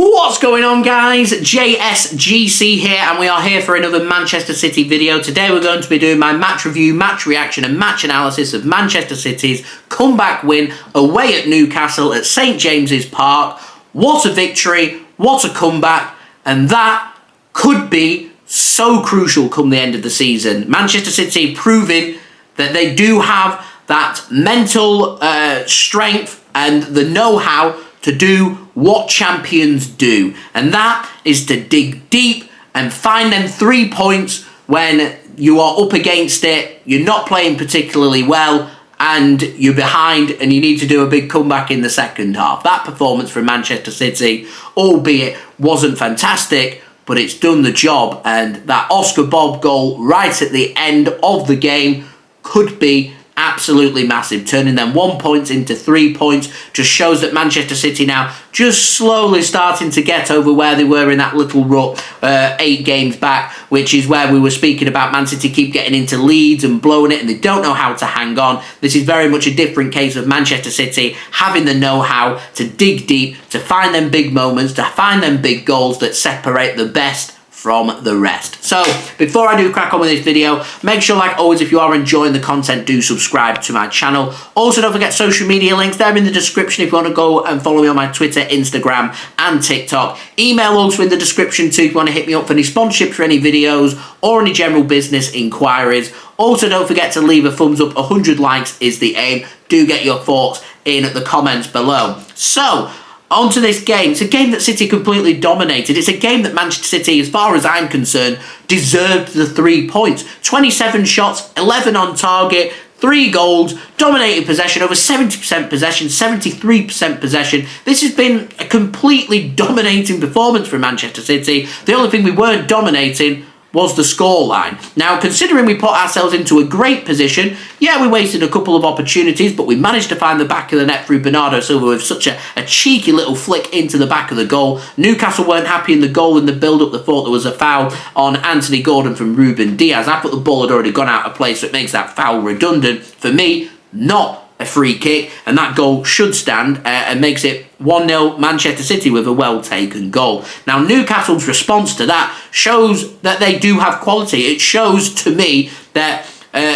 What's going on, guys? JSGC here, and we are here for another Manchester City video. Today we're going to be doing my match review, match reaction and match analysis of Manchester City's comeback win away at Newcastle at St James's Park. What a victory, what a comeback, and that could be so crucial come the end of the season. Manchester City proving that they do have that mental strength and the know-how to do what champions do, and that is to dig deep and find them 3 points when you are up against it, you're not playing particularly well, and you're behind and you need to do a big comeback in the second half. That performance from Manchester City, albeit wasn't fantastic, but it's done the job, and that Oscar Bobb goal right at the end of the game could be absolutely massive. Turning them 1 point into 3 points just shows that Manchester City now just slowly starting to get over where they were in that little rut 8 games back, which is where we were speaking about Man City keep getting into leads and blowing it and they don't know how to hang on. This is very much a different case of Manchester City having the know-how to dig deep, to find them big moments, to find them big goals that separate the best from the rest. So, before I do crack on with this video, make sure, like always, if you are enjoying the content, do subscribe to my channel. Also, don't forget social media links, they're in the description if you want to go and follow me on my Twitter, Instagram, and TikTok. Email also in the description too if you want to hit me up for any sponsorships for any videos or any general business inquiries. Also, don't forget to leave a thumbs up. 100 likes is the aim. Do get your thoughts in the comments below. So, on to this game. It's a game that City completely dominated. It's a game that Manchester City, as far as I'm concerned, deserved the 3 points. 27 shots, 11 on target, 3 goals, dominated possession, over 70% possession, 73% possession. This has been a completely dominating performance from Manchester City. The only thing we weren't dominating was the scoreline. Now, considering we put ourselves into a great position, yeah, we wasted a couple of opportunities, but we managed to find the back of the net through Bernardo Silva with such a cheeky little flick into the back of the goal. Newcastle weren't happy in the goal in the build-up. They thought there was a foul on Anthony Gordon from Ruben Dias. I thought the ball had already gone out of play, so it makes that foul redundant. For me, not a free kick, and that goal should stand and makes it 1-0 Manchester City with a well-taken goal. Now, Newcastle's response to that shows that they do have quality. It shows to me that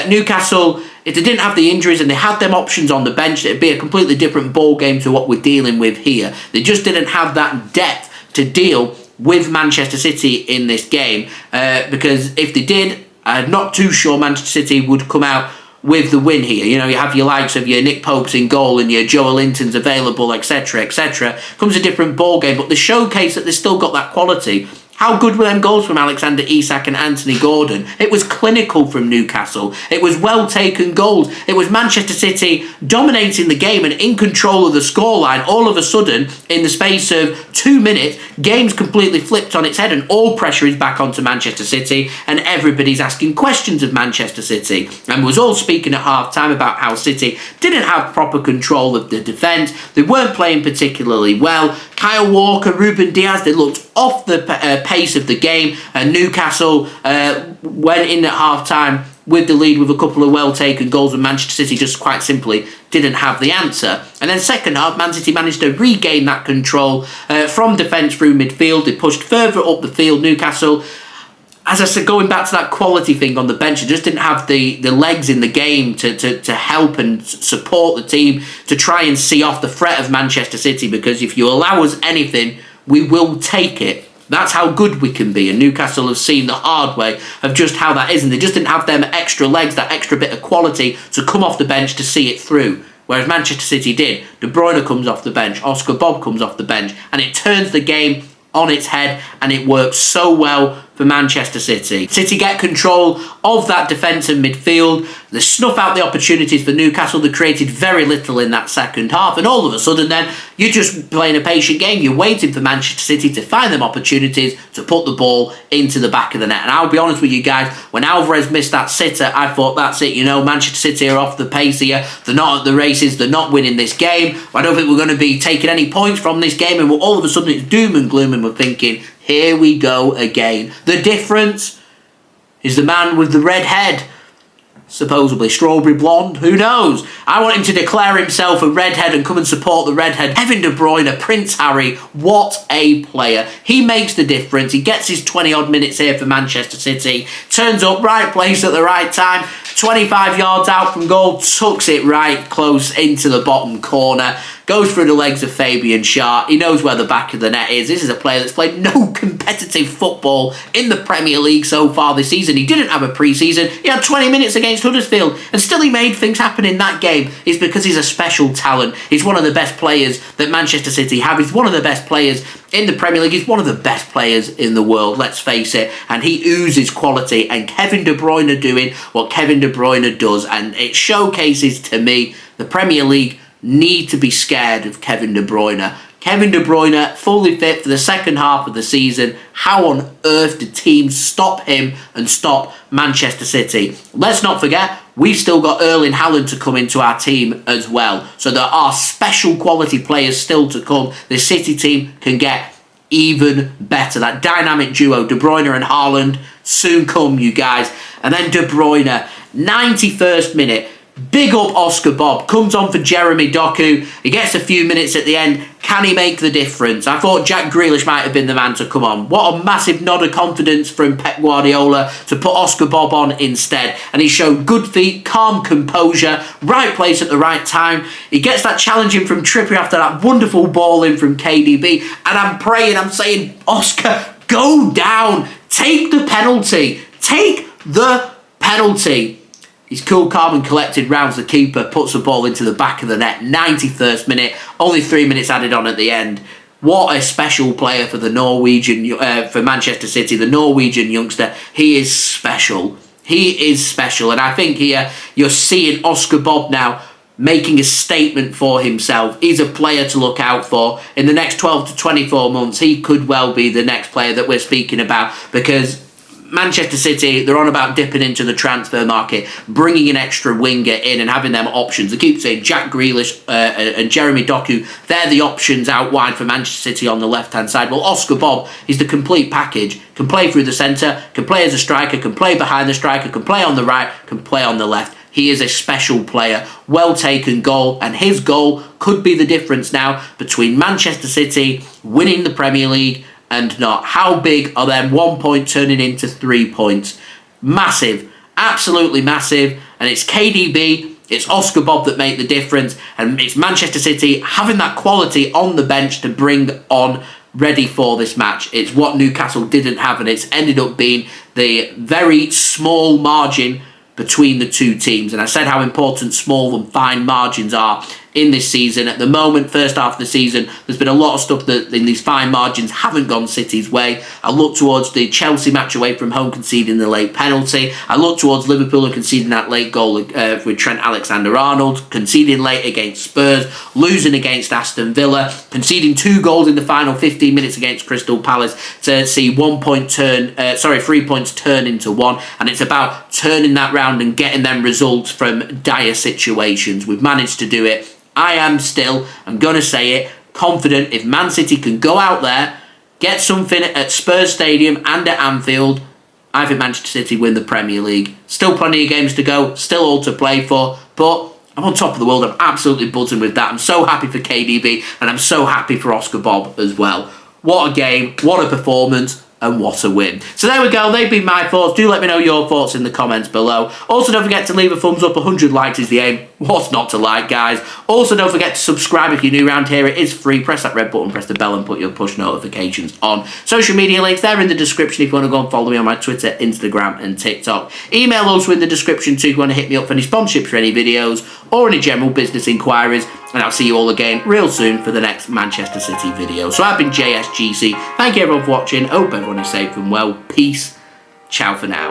Newcastle, if they didn't have the injuries and they had them options on the bench, it'd be a completely different ball game to what we're dealing with here. They just didn't have that depth to deal with Manchester City in this game, because if they did, I'm not too sure Manchester City would come out with the win here. You know, you have your likes of your Nick Popes in goal and your Joelintons available, etc., etc. Comes a different ball game, but they showcase that they've still got that quality. How good were them goals from Alexander Isak and Anthony Gordon? It was clinical from Newcastle. It was well-taken goals. It was Manchester City dominating the game and in control of the scoreline. All of a sudden, in the space of 2 minutes, game's completely flipped on its head and all pressure is back onto Manchester City and everybody's asking questions of Manchester City. And we was all speaking at half-time about how City didn't have proper control of the defence. They weren't playing particularly well. Kyle Walker, Ruben Dias, they looked off the pace of the game, and Newcastle went in at half-time with the lead with a couple of well-taken goals, and Manchester City just quite simply didn't have the answer. And then second half, Man City managed to regain that control from defence through midfield. They pushed further up the field. Newcastle, as I said, going back to that quality thing on the bench, they just didn't have the legs in the game to help and support the team to try and see off the threat of Manchester City, because if you allow us anything, we will take it. That's how good we can be, and Newcastle have seen the hard way of just how that is, and they just didn't have them extra legs, that extra bit of quality to come off the bench to see it through. Whereas Manchester City did. De Bruyne comes off the bench, Oscar Bobb comes off the bench, and it turns the game on its head, and it works so well for Manchester City. City get control of that defence and midfield. They snuff out the opportunities for Newcastle. They created very little in that second half, and all of a sudden then, you're just playing a patient game. You're waiting for Manchester City to find them opportunities to put the ball into the back of the net. And I'll be honest with you guys, when Alvarez missed that sitter, I thought, that's it, you know, Manchester City are off the pace here. They're not at the races. They're not winning this game. I don't think we're going to be taking any points from this game, and all of a sudden it's doom and gloom, and we're thinking, here we go again. The difference is the man with the red head supposedly strawberry blonde, who knows? I want him to declare himself a redhead and come and support the redhead. Kevin De Bruyne, Prince Harry, what a player. He makes the difference. He gets his 20-odd minutes here for Manchester City, turns up, right place at the right time, 25 yards out from goal, tucks it right close into the bottom corner, goes through the legs of Fabian Schar. He knows where the back of the net is. This is a player that's played no competitive football in the Premier League so far this season. He didn't have a pre-season. He had 20 minutes against Huddersfield, and still he made things happen in that game. It's because he's a special talent. He's one of the best players that Manchester City have. He's one of the best players in the Premier League. He's one of the best players in the world, let's face it, and he oozes quality, and Kevin De Bruyne doing what Kevin De Bruyne does, and it showcases to me the Premier League need to be scared of Kevin De Bruyne. Kevin De Bruyne, fully fit for the second half of the season. How on earth did teams stop him and stop Manchester City? Let's not forget, we've still got Erling Haaland to come into our team as well. So there are special quality players still to come. The City team can get even better. That dynamic duo, De Bruyne and Haaland, soon come, you guys. And then De Bruyne, 91st minute. Big up Oscar Bobb, comes on for Jeremy Doku. He gets a few minutes at the end. Can he make the difference? I thought Jack Grealish might have been the man to come on. What a massive nod of confidence from Pep Guardiola to put Oscar Bobb on instead. And he showed good feet, calm composure, right place at the right time. He gets that challenge in from Trippier after that wonderful ball in from KDB. And I'm praying, I'm saying, Oscar, go down. Take the penalty. Take the penalty. He's cool, calm and collected, rounds the keeper, puts the ball into the back of the net. 91st minute, only 3 minutes added on at the end. What a special player for the Norwegian, for Manchester City, the Norwegian youngster. He is special. He is special. And I think here you're seeing Oscar Bobb now making a statement for himself. He's a player to look out for. In the next 12 to 24 months, he could well be the next player that we're speaking about, because Manchester City, they're on about dipping into the transfer market, bringing an extra winger in and having them options. I keep saying Jack Grealish and Jeremy Doku, they're the options out wide for Manchester City on the left-hand side. Well, Oscar Bobb is the complete package. Can play through the centre, can play as a striker, can play behind the striker, can play on the right, can play on the left. He is a special player. Well taken goal, and his goal could be the difference now between Manchester City winning the Premier League and not. How big are them 1 point turning into 3 points? Massive, absolutely massive. And it's KDB, it's Oscar Bobb that make the difference, and it's Manchester City having that quality on the bench to bring on ready for this match. It's what Newcastle didn't have, and it's ended up being the very small margin between the two teams. And I said how important small and fine margins are in this season. At the moment, first half of the season, there's been a lot of stuff that in these fine margins haven't gone City's way. I look towards the Chelsea match away from home conceding the late penalty. I look towards Liverpool and conceding that late goal with Trent Alexander-Arnold, conceding late against Spurs, losing against Aston Villa, conceding 2 goals in the final 15 minutes against Crystal Palace to see 3 points turn into 1. And it's about turning that round and getting them results from dire situations. We've managed to do it. I am still, I'm going to say it, confident if Man City can go out there, get something at Spurs Stadium and at Anfield, I think Manchester City win the Premier League. Still plenty of games to go, still all to play for, but I'm on top of the world. I'm absolutely buzzing with that. I'm so happy for KDB, and I'm so happy for Oscar Bobb as well. What a game, what a performance, and what a win. So there we go, they've been my thoughts. Do let me know your thoughts in the comments below. Also, don't forget to leave a thumbs up. 100 likes is the aim. What's not to like, guys? Also, don't forget to subscribe if you're new around here. It is free. Press that red button, press the bell, and put your push notifications on. Social media links, they're in the description if you want to go and follow me on my Twitter, Instagram, and TikTok. Email also in the description too if you want to hit me up for any sponsorships for any videos or any general business inquiries. And I'll see you all again real soon for the next Manchester City video. So I've been JSGC. Thank you everyone for watching. Hope everyone is safe and well. Peace. Ciao for now.